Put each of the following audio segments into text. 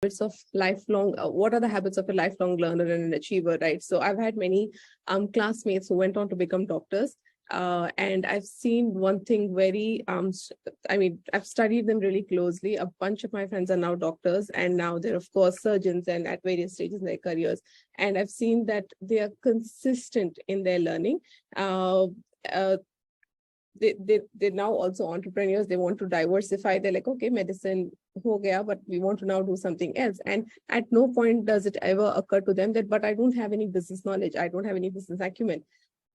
habits of lifelong, what are the habits of a lifelong learner and an achiever, right? So I've had many classmates who went on to become doctors. And I've seen one thing I've studied them really closely. A bunch of my friends are now doctors, and now they're, of course, surgeons and at various stages in their careers. And I've seen that they are consistent in their learning. They're now also entrepreneurs. They want to diversify. They're like, okay, medicine ho gaya, but we want to now do something else. And at no point does it ever occur to them that, but I don't have any business knowledge. I don't have any business acumen.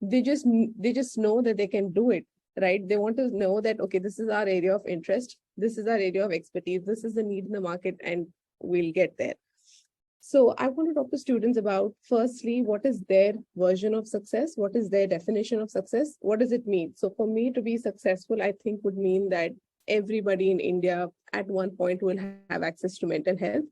They just know that they can do it, right? They want to know that, okay, this is our area of interest. This is our area of expertise. This is the need in the market, and we'll get there. So I want to talk to students about, firstly, what is their version of success? What is their definition of success? What does it mean? So for me to be successful, I think would mean that everybody in India at one point will have access to mental health.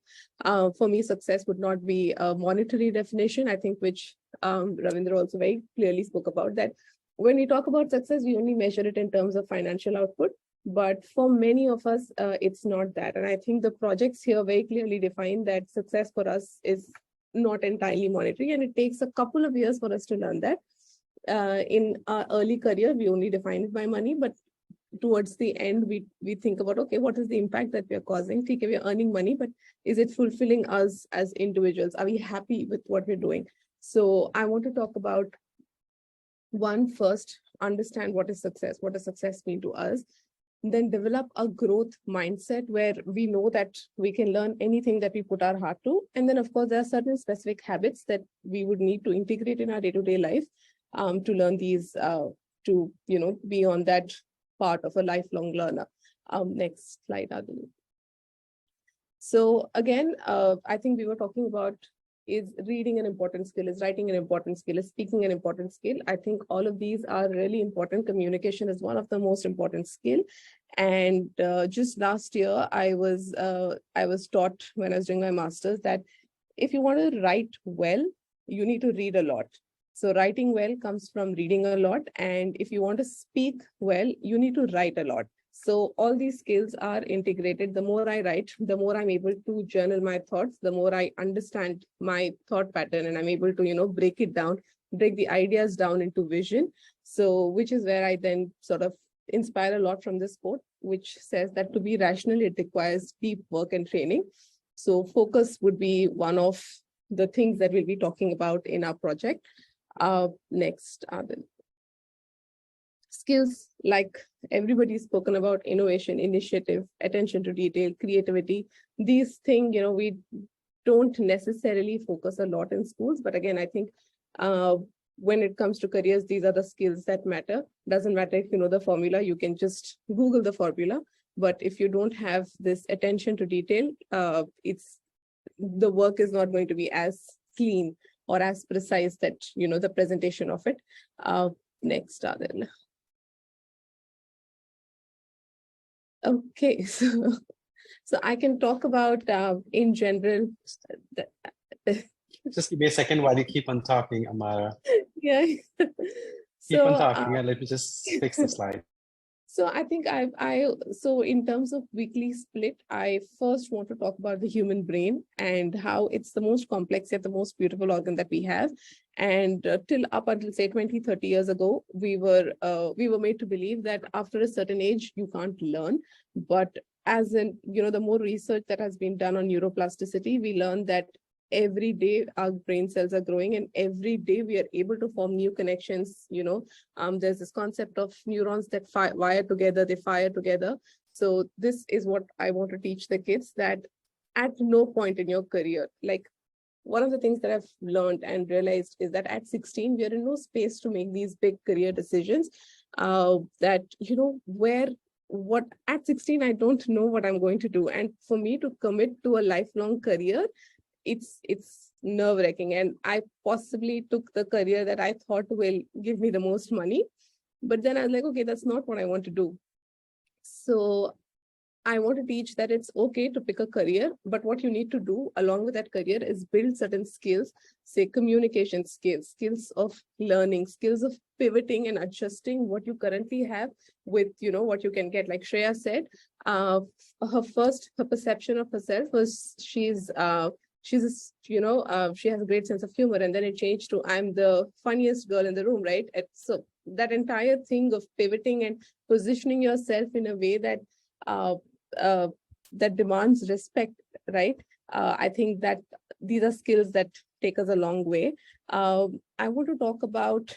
For me, success would not be a monetary definition, I think, which Ravindra also very clearly spoke about, that when we talk about success, we only measure it in terms of financial output. But for many of us, it's not that. And I think the projects here very clearly define that success for us is not entirely monetary. And it takes a couple of years for us to learn that. In our early career, we only define it by money. But towards the end, we think about, okay, what is the impact that we are causing? Okay, we are earning money, but is it fulfilling us as individuals? Are we happy with what we're doing? So I want to talk about, one, first, understand what is success. What does success mean to us? Then develop a growth mindset where we know that we can learn anything that we put our heart to. And then, of course, there are certain specific habits that we would need to integrate in our day-to-day life to learn these, to be on that part of a lifelong learner. Next slide, Adil. So again, I think we were talking about, is reading an important skill, is writing an important skill, is speaking an important skill. I think all of these are really important. Communication is one of the most important skill. And just last year, I was taught when I was doing my master's that if you want to write well, you need to read a lot. So writing well comes from reading a lot. And if you want to speak well, you need to write a lot. So all these skills are integrated. The more I write, the more I'm able to journal my thoughts, the more I understand my thought pattern, and I'm able to, break it down, break the ideas down into vision. So which is where I then sort of inspire a lot from this quote, which says that to be rational, it requires deep work and training. So focus would be one of the things that we'll be talking about in our project. Next, Adil. Skills like everybody's spoken about: innovation, initiative, attention to detail, creativity. These things, we don't necessarily focus a lot in schools. But again, I think when it comes to careers, these are the skills that matter. Doesn't matter if you know the formula, you can just Google the formula. But if you don't have this attention to detail, the work is not going to be as clean or as precise that, the presentation of it. Next, Adil. Okay, so I can talk about in general. Just give me a second while you keep on talking, Amara. Yeah. Keep on talking, and let me just fix the slide. So I think so in terms of weekly split, I first want to talk about the human brain and how it's the most complex yet the most beautiful organ that we have. And till up until say 20, 30 years ago, we were made to believe that after a certain age, you can't learn. But as in, the more research that has been done on neuroplasticity, we learned that every day our brain cells are growing, and every day we are able to form new connections. There's this concept of neurons that wire together, they fire together. So this is what I want to teach the kids, that at no point in your career, like one of the things that I've learned and realized is that at 16, we are in no space to make these big career decisions. At 16, I don't know what I'm going to do. And for me to commit to a lifelong career, it's nerve-wracking. And I possibly took the career that I thought will give me the most money, but then I was like, okay, that's not what I want to do. So I want to teach that it's okay to pick a career, but what you need to do along with that career is build certain skills, say communication skills, skills of learning, skills of pivoting and adjusting what you currently have with, what you can get. Like Shreya said, her perception of herself was she has a great sense of humor, and then it changed to I'm the funniest girl in the room, right? So that entire thing of pivoting and positioning yourself in a way that uh, uh, that demands respect, right? I think that these are skills that take us a long way. I want to talk about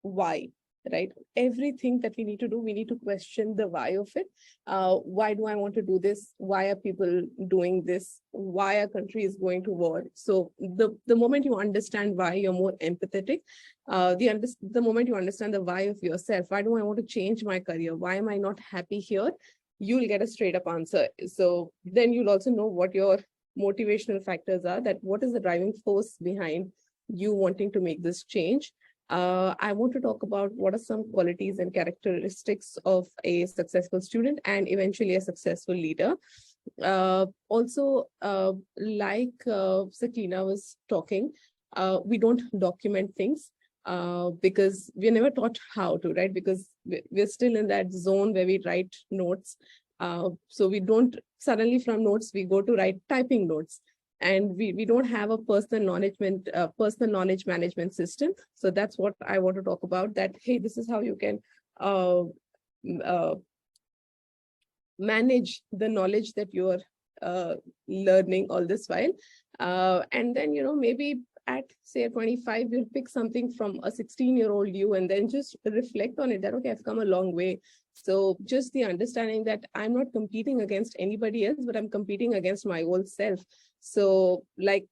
why, right? Everything that we need to do, we need to question the why of it. Why do I want to do this? Why are people doing this? Why a country is going to war? So the moment you understand why, you're more empathetic. The moment you understand the why of yourself, why do I want to change my career? Why am I not happy here? You'll get a straight up answer. So then you'll also know what your motivational factors are, that what is the driving force behind you wanting to make this change. I want to talk about what are some qualities and characteristics of a successful student and eventually a successful leader. Also, like Sakina was talking, we don't document things because we're never taught how to, right? Because we're still in that zone where we write notes. So we don't suddenly from notes, we go to write typing notes. And we don't have a personal knowledge management system. So that's what I want to talk about, that, hey, this is how you can manage the knowledge that you're learning all this while. And then, maybe at say 25, you'll pick something from a 16-year-old you and then just reflect on it that, okay, I've come a long way. So just the understanding that I'm not competing against anybody else, but I'm competing against my old self. So like,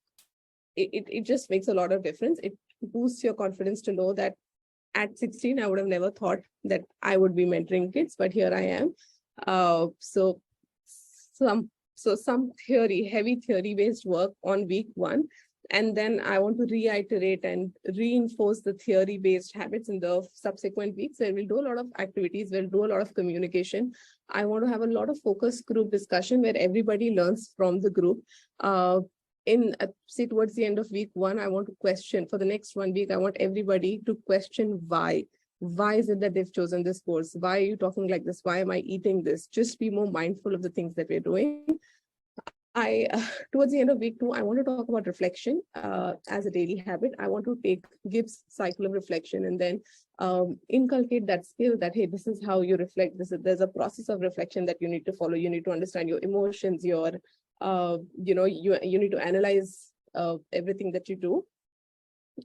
it just makes a lot of difference. It boosts your confidence to know that at 16, I would have never thought that I would be mentoring kids, but here I am. So some heavy theory-based work on week 1. And then I want to reiterate and reinforce the theory-based habits in the subsequent weeks. So we'll do a lot of activities, we'll do a lot of communication. I want to have a lot of focus group discussion where everybody learns from the group. Say towards the end of week 1, I want to question for the next 1 week, I want everybody to question why. Why is it that they've chosen this course? Why are you talking like this? Why am I eating this? Just be more mindful of the things that we're doing. Towards the end of week 2, I want to talk about reflection as a daily habit. I want to take Gibbs' cycle of reflection and then inculcate that skill that, hey, this is how you reflect. There's a process of reflection that you need to follow. You need to understand your emotions, you need to analyze everything that you do.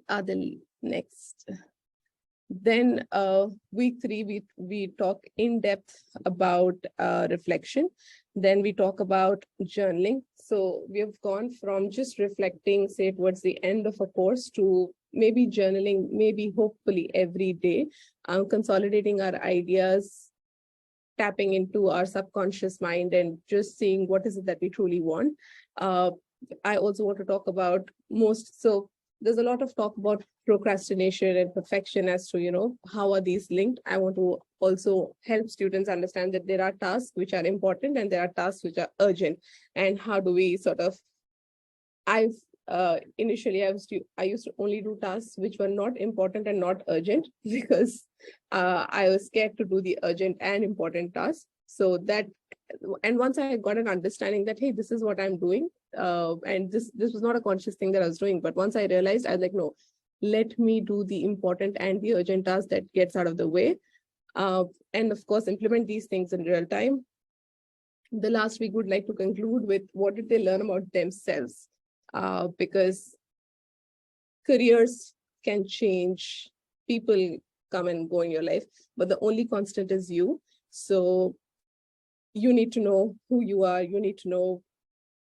The next. Then week 3, we talk in depth about reflection. Then we talk about journaling. So we have gone from just reflecting, say, towards the end of a course to maybe journaling, maybe hopefully every day, consolidating our ideas, tapping into our subconscious mind and just seeing what is it that we truly want. I also want to talk about so there's a lot of talk about procrastination and perfection as to, how are these linked? I want to also help students understand that there are tasks which are important and there are tasks which are urgent. And how do we initially I used to only do tasks which were not important and not urgent because I was scared to do the urgent and important tasks. So and once I got an understanding that, hey, this is what I'm doing, and this was not a conscious thing that I was doing, but once I realized, I was like, no, let me do the important and the urgent task that gets out of the way, and of course implement these things in real time. The last week would like to conclude with what did they learn about themselves, because careers can change, people come and go in your life, but the only constant is you. So you need to know who you are, you need to know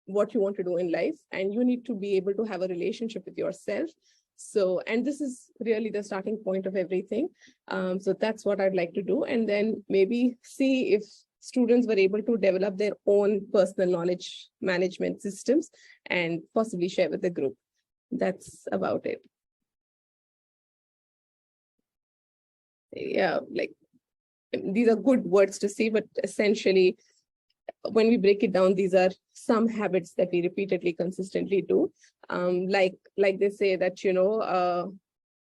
what you want to do in life, and you need to be able to have a relationship with yourself. So, and this is really the starting point of everything. So that's what I'd like to do. And then maybe see if students were able to develop their own personal knowledge management systems and possibly share with the group. That's about it. Yeah, like these are good words to see, but essentially, when we break it down, these are some habits that we repeatedly, consistently do. Like they say that,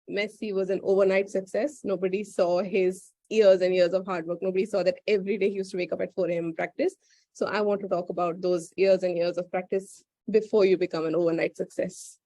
Messi was an overnight success. Nobody saw his years and years of hard work. Nobody saw that every day he used to wake up at 4 a.m. practice. So I want to talk about those years and years of practice before you become an overnight success.